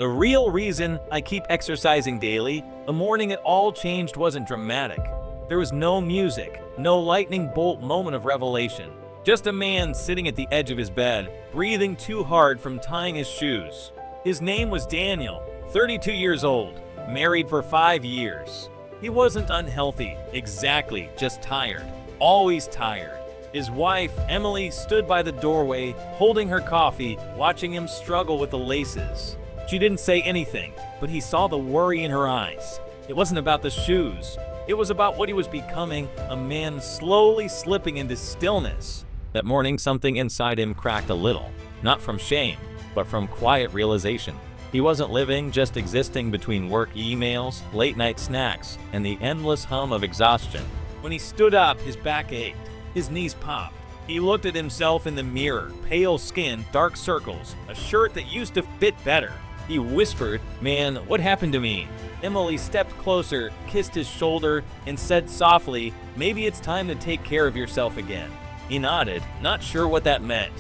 The real reason I keep exercising daily, the morning it all changed wasn't dramatic. There was no music, no lightning bolt moment of revelation. Just a man sitting at the edge of his bed, breathing too hard from tying his shoes. His name was Daniel, 32 years old, married for 5 years. He wasn't unhealthy, exactly, just tired. Always tired. His wife, Emily, stood by the doorway, holding her coffee, watching him struggle with the laces. She didn't say anything, but he saw the worry in her eyes. It wasn't about the shoes. It was about what he was becoming, a man slowly slipping into stillness. That morning, something inside him cracked a little, not from shame, but from quiet realization. He wasn't living, just existing between work emails, late-night snacks, and the endless hum of exhaustion. When he stood up, his back ached. His knees popped. He looked at himself in the mirror, pale skin, dark circles, a shirt that used to fit better. He whispered, "Man, what happened to me?" Emily stepped closer, kissed his shoulder, and said softly, "Maybe it's time to take care of yourself again." He nodded, not sure what that meant.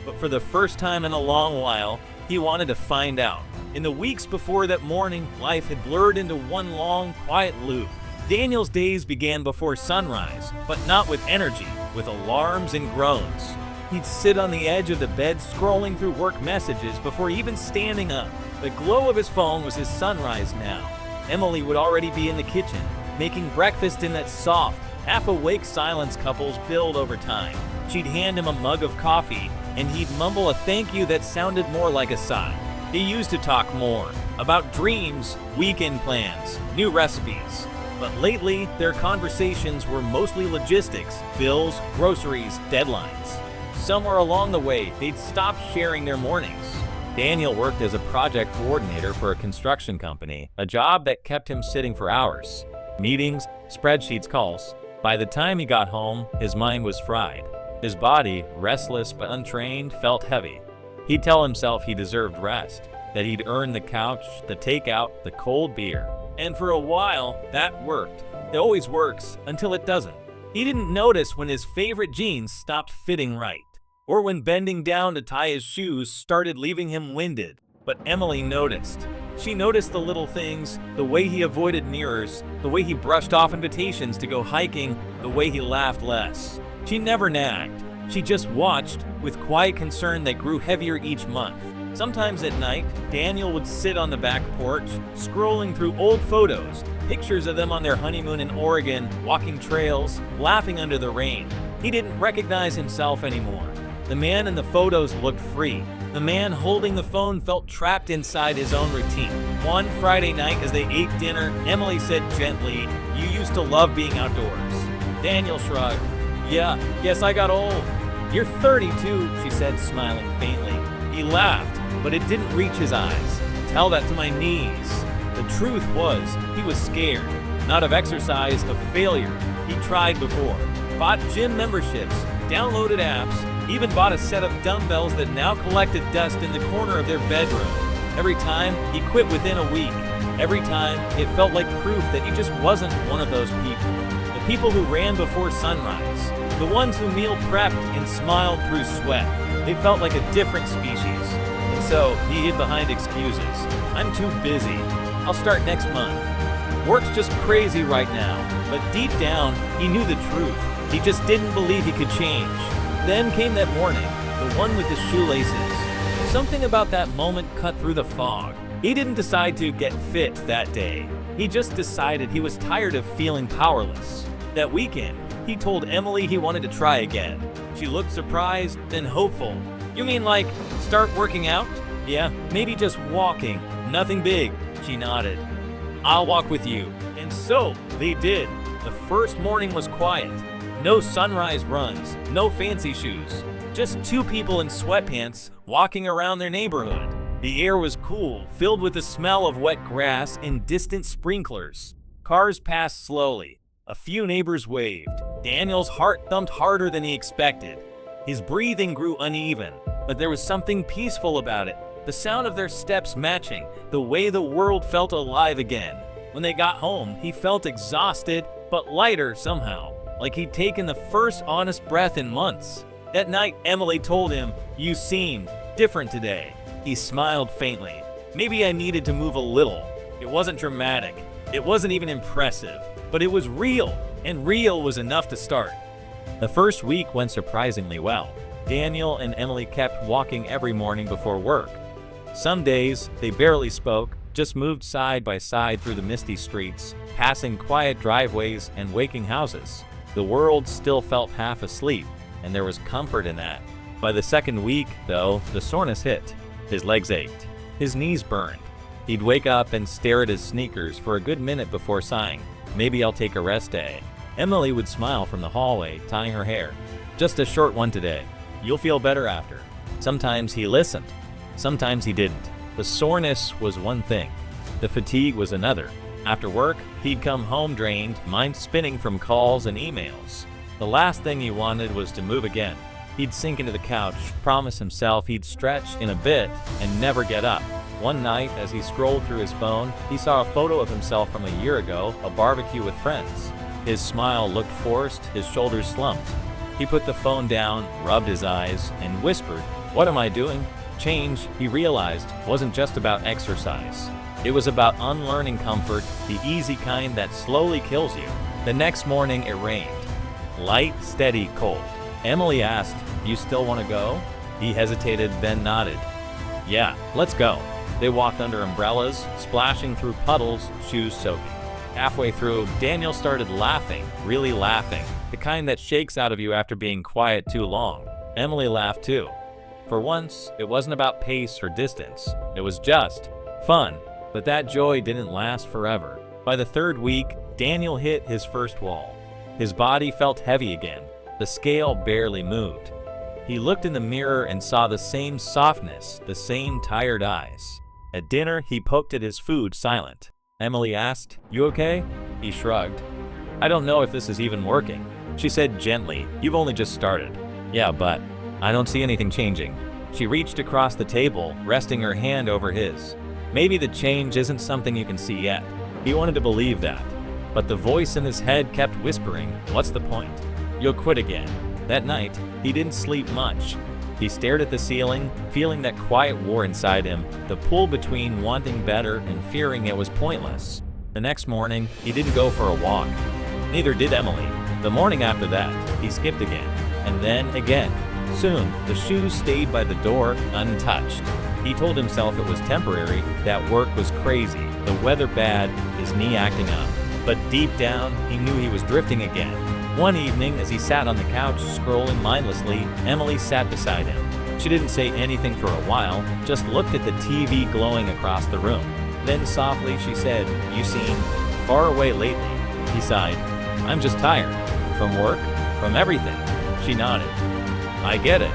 But for the first time in a long while, he wanted to find out. In the weeks before that morning, life had blurred into one long, quiet loop. Daniel's days began before sunrise, but not with energy, with alarms and groans. He'd sit on the edge of the bed scrolling through work messages before even standing up. The glow of his phone was his sunrise now. Emily would already be in the kitchen, making breakfast in that soft, half-awake silence couples build over time. She'd hand him a mug of coffee, and he'd mumble a thank you that sounded more like a sigh. They used to talk more, about dreams, weekend plans, new recipes. But lately, their conversations were mostly logistics, bills, groceries, deadlines. Somewhere along the way, they'd stopped sharing their mornings. Daniel worked as a project coordinator for a construction company, a job that kept him sitting for hours. Meetings, spreadsheets, calls. By the time he got home, his mind was fried. His body, restless but untrained, felt heavy. He'd tell himself he deserved rest, that he'd earned the couch, the takeout, the cold beer. And for a while, that worked. It always works, until it doesn't. He didn't notice when his favorite jeans stopped fitting right, or when bending down to tie his shoes started leaving him winded. But Emily noticed. She noticed the little things, the way he avoided mirrors, the way he brushed off invitations to go hiking, the way he laughed less. She never nagged. She just watched, with quiet concern that grew heavier each month. Sometimes at night, Daniel would sit on the back porch, scrolling through old photos, pictures of them on their honeymoon in Oregon, walking trails, laughing under the rain. He didn't recognize himself anymore. The man in the photos looked free. The man holding the phone felt trapped inside his own routine. One Friday night as they ate dinner, Emily said gently, "You used to love being outdoors." Daniel shrugged. "Yeah, guess I got old." "You're 32, she said, smiling faintly. He laughed, but it didn't reach his eyes. "Tell that to my knees." The truth was, he was scared. Not of exercise, of failure. He tried before. Bought gym memberships, downloaded apps, even bought a set of dumbbells that now collected dust in the corner of their bedroom. Every time, he quit within a week. Every time, it felt like proof that he just wasn't one of those people. The people who ran before sunrise. The ones who meal prepped and smiled through sweat. They felt like a different species. And so, he hid behind excuses. "I'm too busy. I'll start next month. Work's just crazy right now." But deep down, he knew the truth. He just didn't believe he could change. Then came that morning, the one with the shoelaces. Something about that moment cut through the fog. He didn't decide to get fit that day. He just decided he was tired of feeling powerless. That weekend, he told Emily he wanted to try again. She looked surprised, then hopeful. "You mean like, start working out?" "Yeah, maybe just walking. Nothing big." She nodded. "I'll walk with you." And so, they did. The first morning was quiet. No sunrise runs, no fancy shoes. Just two people in sweatpants walking around their neighborhood. The air was cool, filled with the smell of wet grass and distant sprinklers. Cars passed slowly. A few neighbors waved. Daniel's heart thumped harder than he expected. His breathing grew uneven, but there was something peaceful about it. The sound of their steps matching, the way the world felt alive again. When they got home, he felt exhausted, but lighter somehow, like he'd taken the first honest breath in months. That night, Emily told him, "You seemed different today." He smiled faintly. Maybe I needed to move a little. It wasn't dramatic. It wasn't even impressive. But it was real, and real was enough to start. The first week went surprisingly well. Daniel and Emily kept walking every morning before work. Some days, they barely spoke, just moved side by side through the misty streets, passing quiet driveways and waking houses. The world still felt half asleep, and there was comfort in that. By the second week, though, the soreness hit. His legs ached. His knees burned. He'd wake up and stare at his sneakers for a good minute before sighing, "Maybe I'll take a rest day." Emily would smile from the hallway, tying her hair. "Just a short one today. You'll feel better after." Sometimes he listened. Sometimes he didn't. The soreness was one thing. The fatigue was another. After work, he'd come home drained, mind spinning from calls and emails. The last thing he wanted was to move again. He'd sink into the couch, promise himself he'd stretch in a bit, and never get up. One night, as he scrolled through his phone, he saw a photo of himself from a year ago, a barbecue with friends. His smile looked forced, his shoulders slumped. He put the phone down, rubbed his eyes, and whispered, "What am I doing?" Change, he realized, wasn't just about exercise. It was about unlearning comfort, the easy kind that slowly kills you. The next morning, it rained. Light, steady, cold. Emily asked, "You still want to go?" He hesitated, then nodded. "Yeah, let's go." They walked under umbrellas, splashing through puddles, shoes soaking. Halfway through, Daniel started laughing, really laughing, the kind that shakes out of you after being quiet too long. Emily laughed too. For once, it wasn't about pace or distance. It was just fun. But that joy didn't last forever. By the third week, Daniel hit his first wall. His body felt heavy again. The scale barely moved. He looked in the mirror and saw the same softness, the same tired eyes. At dinner, he poked at his food, silent. Emily asked, "You okay?" He shrugged. "I don't know if this is even working." She said gently, "You've only just started." "Yeah, but I don't see anything changing." She reached across the table, resting her hand over his. Maybe the change isn't something you can see yet. He wanted to believe that. But the voice in his head kept whispering, "What's the point? You'll quit again." That night, he didn't sleep much. He stared at the ceiling, feeling that quiet war inside him, the pull between wanting better and fearing it was pointless. The next morning, he didn't go for a walk. Neither did Emily. The morning after that, he skipped again, and then again. Soon, the shoes stayed by the door, untouched. He told himself it was temporary, that work was crazy, the weather bad, his knee acting up. But deep down, he knew he was drifting again. One evening, as he sat on the couch, scrolling mindlessly, Emily sat beside him. She didn't say anything for a while, just looked at the TV glowing across the room. Then softly she said, "You seem far away lately." He sighed. "I'm just tired. From work? From everything." She nodded. "I get it.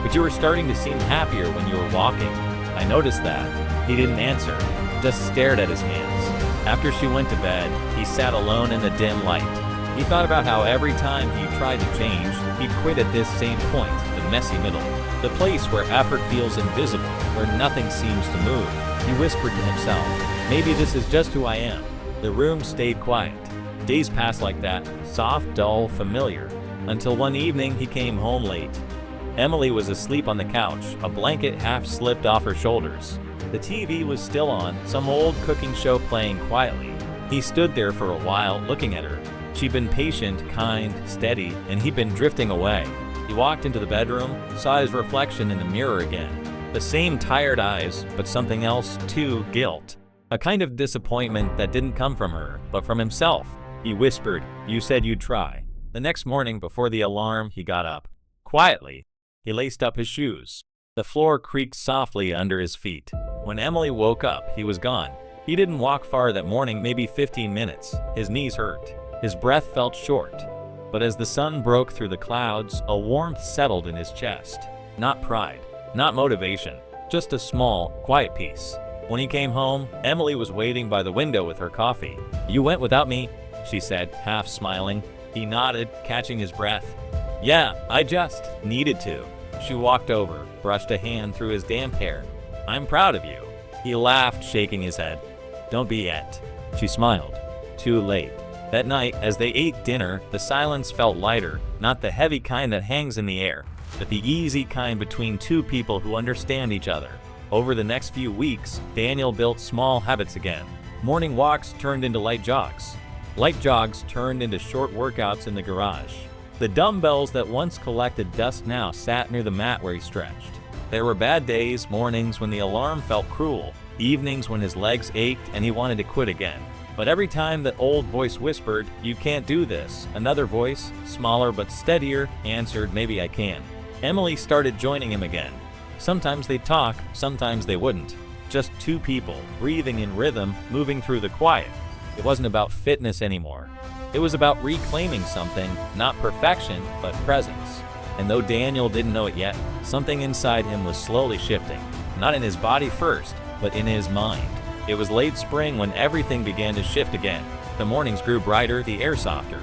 But you were starting to seem happier when you were walking. I noticed that." He didn't answer, just stared at his hands. After she went to bed, he sat alone in the dim light. He thought about how every time he tried to change, he'd quit at this same point, the messy middle. The place where effort feels invisible, where nothing seems to move. He whispered to himself, "Maybe this is just who I am." The room stayed quiet. Days passed like that, soft, dull, familiar, until one evening he came home late. Emily was asleep on the couch, a blanket half slipped off her shoulders. The TV was still on, some old cooking show playing quietly. He stood there for a while, looking at her. She'd been patient, kind, steady, and he'd been drifting away. He walked into the bedroom, saw his reflection in the mirror again. The same tired eyes, but something else too, guilt. A kind of disappointment that didn't come from her, but from himself. He whispered, "You said you'd try." The next morning, before the alarm, he got up. Quietly, he laced up his shoes. The floor creaked softly under his feet. When Emily woke up, he was gone. He didn't walk far that morning, maybe 15 minutes. His knees hurt. His breath felt short. But as the sun broke through the clouds, a warmth settled in his chest. Not pride, not motivation, just a small, quiet peace. When he came home, Emily was waiting by the window with her coffee. "You went without me," she said, half smiling. He nodded, catching his breath. "Yeah, I just needed to." She walked over, brushed a hand through his damp hair. "I'm proud of you." He laughed, shaking his head. "Don't be yet." She smiled. Too late. That night, as they ate dinner, the silence felt lighter, not the heavy kind that hangs in the air, but the easy kind between two people who understand each other. Over the next few weeks, Daniel built small habits again. Morning walks turned into light jogs. Light jogs turned into short workouts in the garage. The dumbbells that once collected dust now sat near the mat where he stretched. There were bad days, mornings when the alarm felt cruel, evenings when his legs ached and he wanted to quit again. But every time that old voice whispered, "You can't do this," another voice, smaller but steadier, answered, "Maybe I can." Emily started joining him again. Sometimes they'd talk, sometimes they wouldn't. Just two people, breathing in rhythm, moving through the quiet. It wasn't about fitness anymore. It was about reclaiming something, not perfection, but presence. And though Daniel didn't know it yet, something inside him was slowly shifting. Not in his body first, but in his mind. It was late spring when everything began to shift again. The mornings grew brighter, the air softer.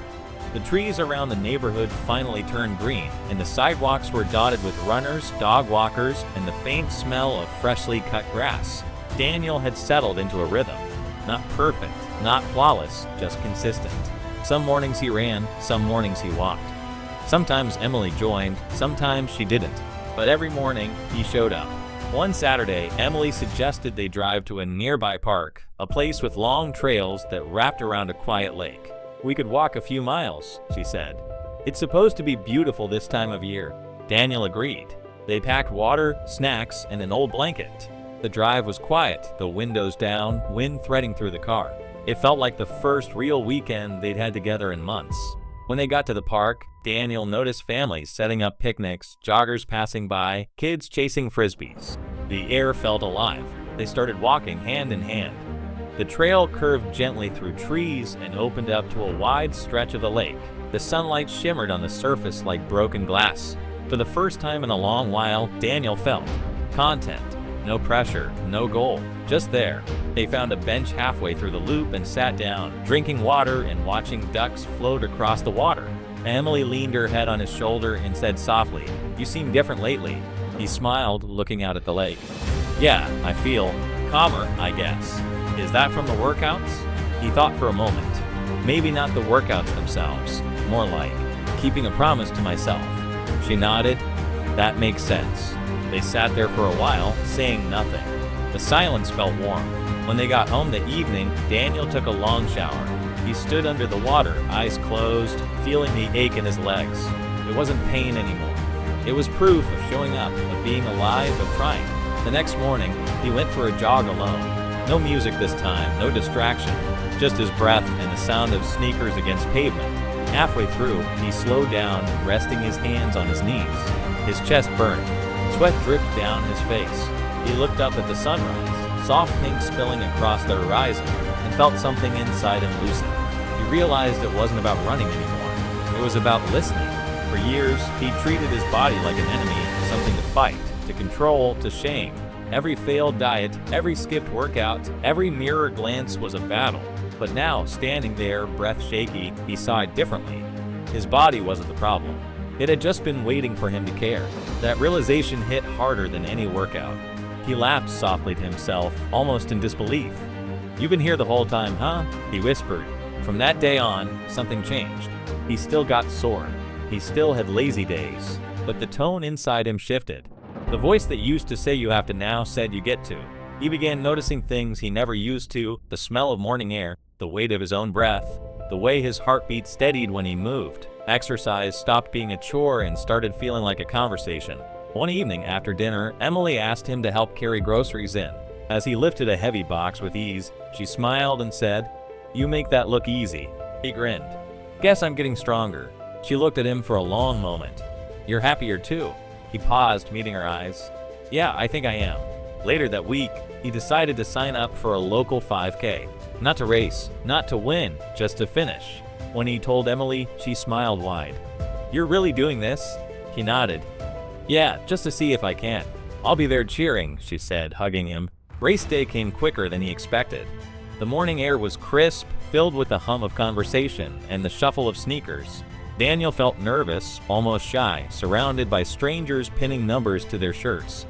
The trees around the neighborhood finally turned green, and the sidewalks were dotted with runners, dog walkers, and the faint smell of freshly cut grass. Daniel had settled into a rhythm. Not perfect, not flawless, just consistent. Some mornings he ran, some mornings he walked. Sometimes Emily joined, sometimes she didn't. But every morning, he showed up. One Saturday, Emily suggested they drive to a nearby park, a place with long trails that wrapped around a quiet lake. "We could walk a few miles," she said. "It's supposed to be beautiful this time of year." Daniel agreed. They packed water, snacks, and an old blanket. The drive was quiet, the windows down, wind threading through the car. It felt like the first real weekend they'd had together in months. When they got to the park, Daniel noticed families setting up picnics, joggers passing by, kids chasing frisbees. The air felt alive. They started walking hand in hand. The trail curved gently through trees and opened up to a wide stretch of the lake. The sunlight shimmered on the surface like broken glass. For the first time in a long while, Daniel felt content. No pressure, no goal, just there. They found a bench halfway through the loop and sat down, drinking water and watching ducks float across the water. Emily leaned her head on his shoulder and said softly, "You seem different lately." He smiled, looking out at the lake. "Yeah, I feel calmer, I guess." "Is that from the workouts?" He thought for a moment. "Maybe not the workouts themselves, more like keeping a promise to myself." She nodded. "That makes sense." They sat there for a while, saying nothing. The silence felt warm. When they got home that evening, Daniel took a long shower. He stood under the water, eyes closed, feeling the ache in his legs. It wasn't pain anymore. It was proof of showing up, of being alive, of trying. The next morning, he went for a jog alone. No music this time, no distraction, just his breath and the sound of sneakers against pavement. Halfway through, he slowed down, resting his hands on his knees. His chest burned. Sweat dripped down his face. He looked up at the sunrise, soft pink spilling across the horizon, and felt something inside him loosen. He realized it wasn't about running anymore. It was about listening. For years, he treated his body like an enemy, something to fight, to control, to shame. Every failed diet, every skipped workout, every mirror glance was a battle. But now, standing there, breath shaky, he saw it differently. His body wasn't the problem. It had just been waiting for him to care. That realization hit harder than any workout. He laughed softly to himself, almost in disbelief. "You've been here the whole time, huh?" he whispered. From that day on, something changed. He still got sore. He still had lazy days. But the tone inside him shifted. The voice that used to say you have to now said you get to. He began noticing things he never used to, the smell of morning air, the weight of his own breath, the way his heartbeat steadied when he moved. Exercise stopped being a chore and started feeling like a conversation. One evening after dinner, Emily asked him to help carry groceries in. As he lifted a heavy box with ease, she smiled and said, "You make that look easy." He grinned. "Guess I'm getting stronger." She looked at him for a long moment. "You're happier too." He paused, meeting her eyes. "Yeah, I think I am." Later that week, he decided to sign up for a local 5K. Not to race, not to win, just to finish. When he told Emily, she smiled wide. "You're really doing this?" He nodded. "Yeah, just to see if I can." "I'll be there cheering," she said, hugging him. Race day came quicker than he expected. The morning air was crisp, filled with the hum of conversation and the shuffle of sneakers. Daniel felt nervous, almost shy, surrounded by strangers pinning numbers to their shirts.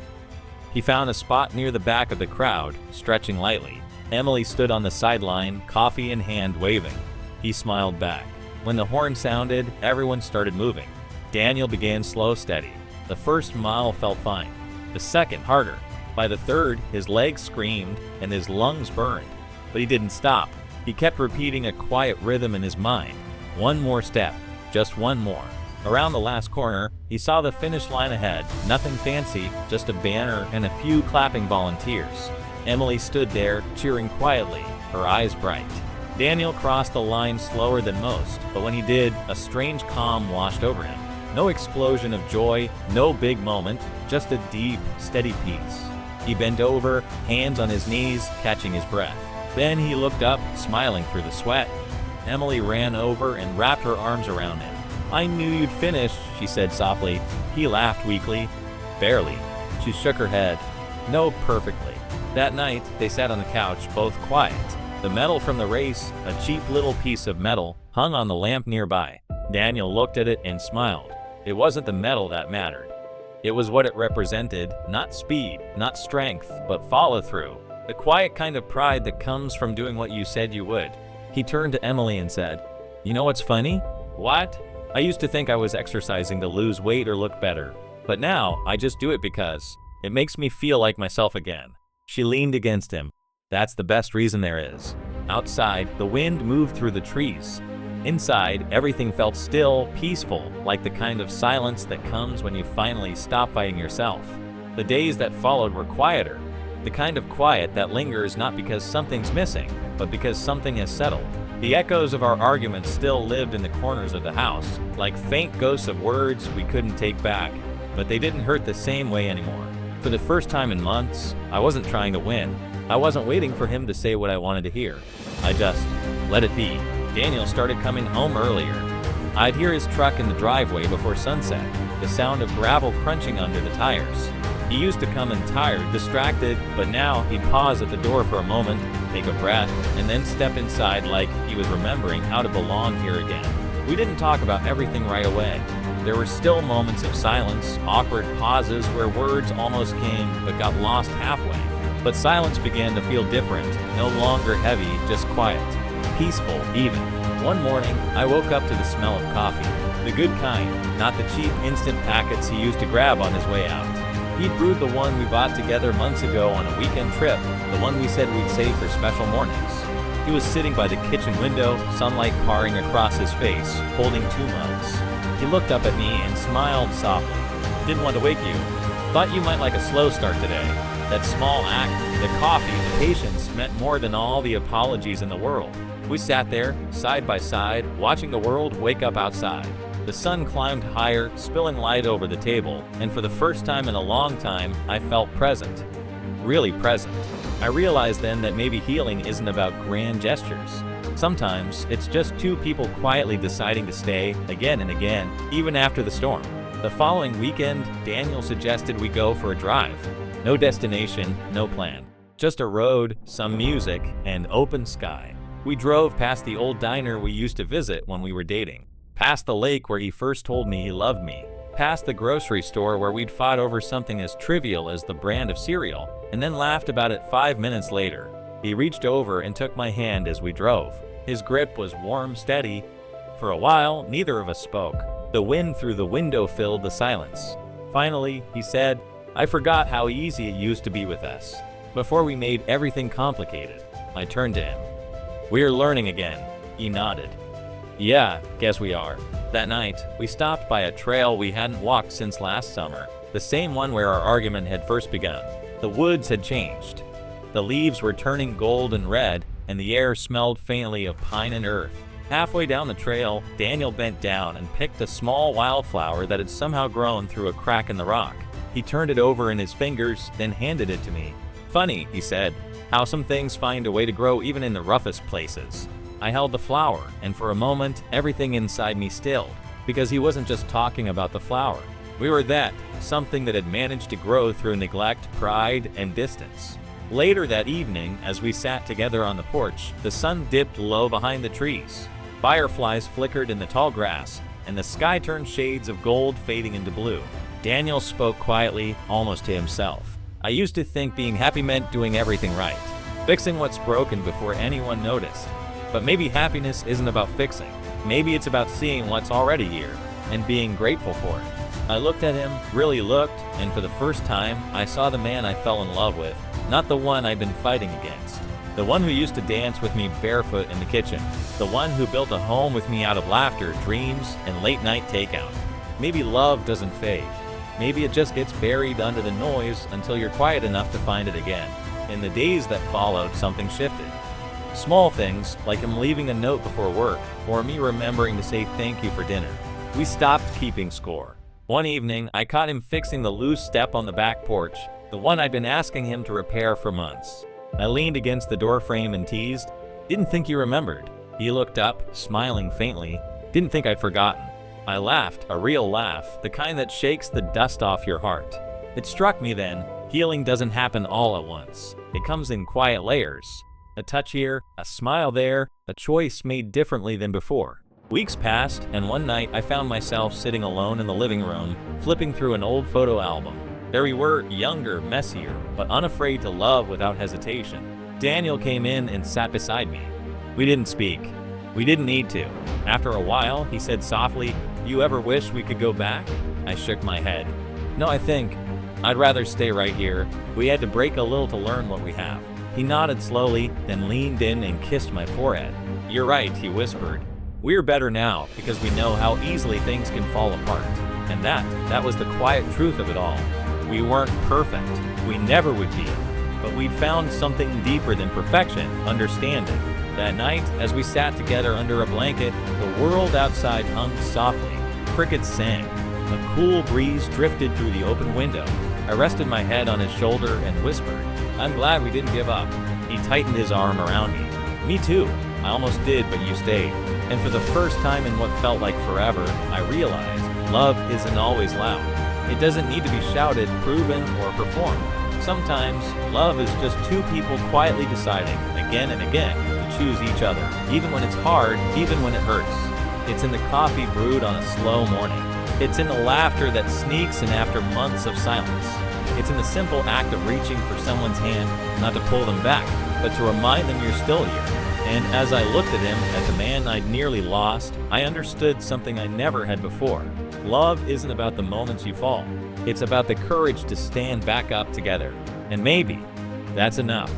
He found a spot near the back of the crowd, stretching lightly. Emily stood on the sideline, coffee in hand, waving. He smiled back. When the horn sounded, everyone started moving. Daniel began slow, steady. The first mile felt fine. The second, harder. By the third, his legs screamed and his lungs burned. But he didn't stop. He kept repeating a quiet rhythm in his mind. One more step, just one more. Around the last corner, he saw the finish line ahead. Nothing fancy, just a banner and a few clapping volunteers. Emily stood there, cheering quietly, her eyes bright. Daniel crossed the line slower than most, but when he did, a strange calm washed over him. No explosion of joy, no big moment, just a deep, steady peace. He bent over, hands on his knees, catching his breath. Then he looked up, smiling through the sweat. Emily ran over and wrapped her arms around him. "I knew you'd finish," she said softly. He laughed weakly. "Barely." She shook her head. "No, perfectly." That night, they sat on the couch, both quiet. The medal from the race, a cheap little piece of metal, hung on the lamp nearby. Daniel looked at it and smiled. It wasn't the medal that mattered. It was what it represented, not speed, not strength, but follow-through. The quiet kind of pride that comes from doing what you said you would. He turned to Emily and said, "You know what's funny?" "What?" "I used to think I was exercising to lose weight or look better. But now, I just do it because it makes me feel like myself again." She leaned against him. "That's the best reason there is." Outside, the wind moved through the trees. Inside, everything felt still, peaceful, like the kind of silence that comes when you finally stop fighting yourself. The days that followed were quieter. The kind of quiet that lingers not because something's missing, but because something has settled. The echoes of our arguments still lived in the corners of the house, like faint ghosts of words we couldn't take back, but they didn't hurt the same way anymore. For the first time in months, I wasn't trying to win. I wasn't waiting for him to say what I wanted to hear. I just let it be. Daniel started coming home earlier. I'd hear his truck in the driveway before sunset, the sound of gravel crunching under the tires. He used to come in tired, distracted, but now he'd pause at the door for a moment, take a breath, and then step inside like he was remembering how to belong here again. We didn't talk about everything right away. There were still moments of silence, awkward pauses where words almost came but got lost halfway. But silence began to feel different, no longer heavy, just quiet, peaceful even. One morning, I woke up to the smell of coffee, the good kind, not the cheap instant packets he used to grab on his way out. He'd brewed the one we bought together months ago on a weekend trip, the one we said we'd save for special mornings. He was sitting by the kitchen window, sunlight pouring across his face, holding 2 mugs. He looked up at me and smiled softly. "Didn't want to wake you. Thought you might like a slow start today." That small act, the coffee, the patience, meant more than all the apologies in the world. We sat there, side by side, watching the world wake up outside. The sun climbed higher, spilling light over the table, and for the first time in a long time, I felt present. Really present. I realized then that maybe healing isn't about grand gestures. Sometimes, it's just 2 people quietly deciding to stay, again and again, even after the storm. The following weekend, Daniel suggested we go for a drive. No destination, no plan. Just a road, some music, and open sky. We drove past the old diner we used to visit when we were dating. Past the lake where he first told me he loved me. Past the grocery store where we'd fought over something as trivial as the brand of cereal, and then laughed about it 5 minutes later. He reached over and took my hand as we drove. His grip was warm, steady. For a while, neither of us spoke. The wind through the window filled the silence. Finally, he said, "I forgot how easy it used to be with us. Before we made everything complicated." I turned to him. "We're learning again." He nodded. "Yeah, guess we are." That night, we stopped by a trail we hadn't walked since last summer, the same one where our argument had first begun. The woods had changed. The leaves were turning gold and red, and the air smelled faintly of pine and earth. Halfway down the trail, Daniel bent down and picked a small wildflower that had somehow grown through a crack in the rock. He turned it over in his fingers, then handed it to me. "Funny," he said, "how some things find a way to grow even in the roughest places." I held the flower, and for a moment, everything inside me stilled, because he wasn't just talking about the flower. We were that, something that had managed to grow through neglect, pride, and distance. Later that evening, as we sat together on the porch, the sun dipped low behind the trees. Fireflies flickered in the tall grass, and the sky turned shades of gold fading into blue. Daniel spoke quietly, almost to himself. "I used to think being happy meant doing everything right, fixing what's broken before anyone noticed. But maybe happiness isn't about fixing. Maybe it's about seeing what's already here and being grateful for it." I looked at him, really looked, and for the first time, I saw the man I fell in love with, not the one I'd been fighting against. The one who used to dance with me barefoot in the kitchen. The one who built a home with me out of laughter, dreams, and late-night takeout. Maybe love doesn't fade. Maybe it just gets buried under the noise until you're quiet enough to find it again. In the days that followed, something shifted. Small things, like him leaving a note before work, or me remembering to say thank you for dinner. We stopped keeping score. One evening, I caught him fixing the loose step on the back porch, the one I'd been asking him to repair for months. I leaned against the doorframe and teased, "Didn't think you remembered." He looked up, smiling faintly. "Didn't think I'd forgotten." I laughed, a real laugh, the kind that shakes the dust off your heart. It struck me then, healing doesn't happen all at once. It comes in quiet layers. A touch here, a smile there, a choice made differently than before. Weeks passed, and one night I found myself sitting alone in the living room, flipping through an old photo album. There we were, younger, messier, but unafraid to love without hesitation. Daniel came in and sat beside me. We didn't speak. We didn't need to. After a while, he said softly, "You ever wish we could go back?" I shook my head. "No, I think I'd rather stay right here. We had to break a little to learn what we have." He nodded slowly, then leaned in and kissed my forehead. "You're right," he whispered. "We're better now because we know how easily things can fall apart." And that was the quiet truth of it all. We weren't perfect. We never would be. But we'd found something deeper than perfection, understanding. That night, as we sat together under a blanket, the world outside hummed softly. Crickets sang. A cool breeze drifted through the open window. I rested my head on his shoulder and whispered, "I'm glad we didn't give up." He tightened his arm around me. "Me too. I almost did, but you stayed." And for the first time in what felt like forever, I realized love isn't always loud. It doesn't need to be shouted, proven, or performed. Sometimes, love is just two people quietly deciding, again and again, to choose each other, even when it's hard, even when it hurts. It's in the coffee brewed on a slow morning. It's in the laughter that sneaks in after months of silence. It's in the simple act of reaching for someone's hand, not to pull them back, but to remind them you're still here. And as I looked at him, at the man I'd nearly lost, I understood something I never had before. Love isn't about the moments you fall. It's about the courage to stand back up together. And maybe that's enough.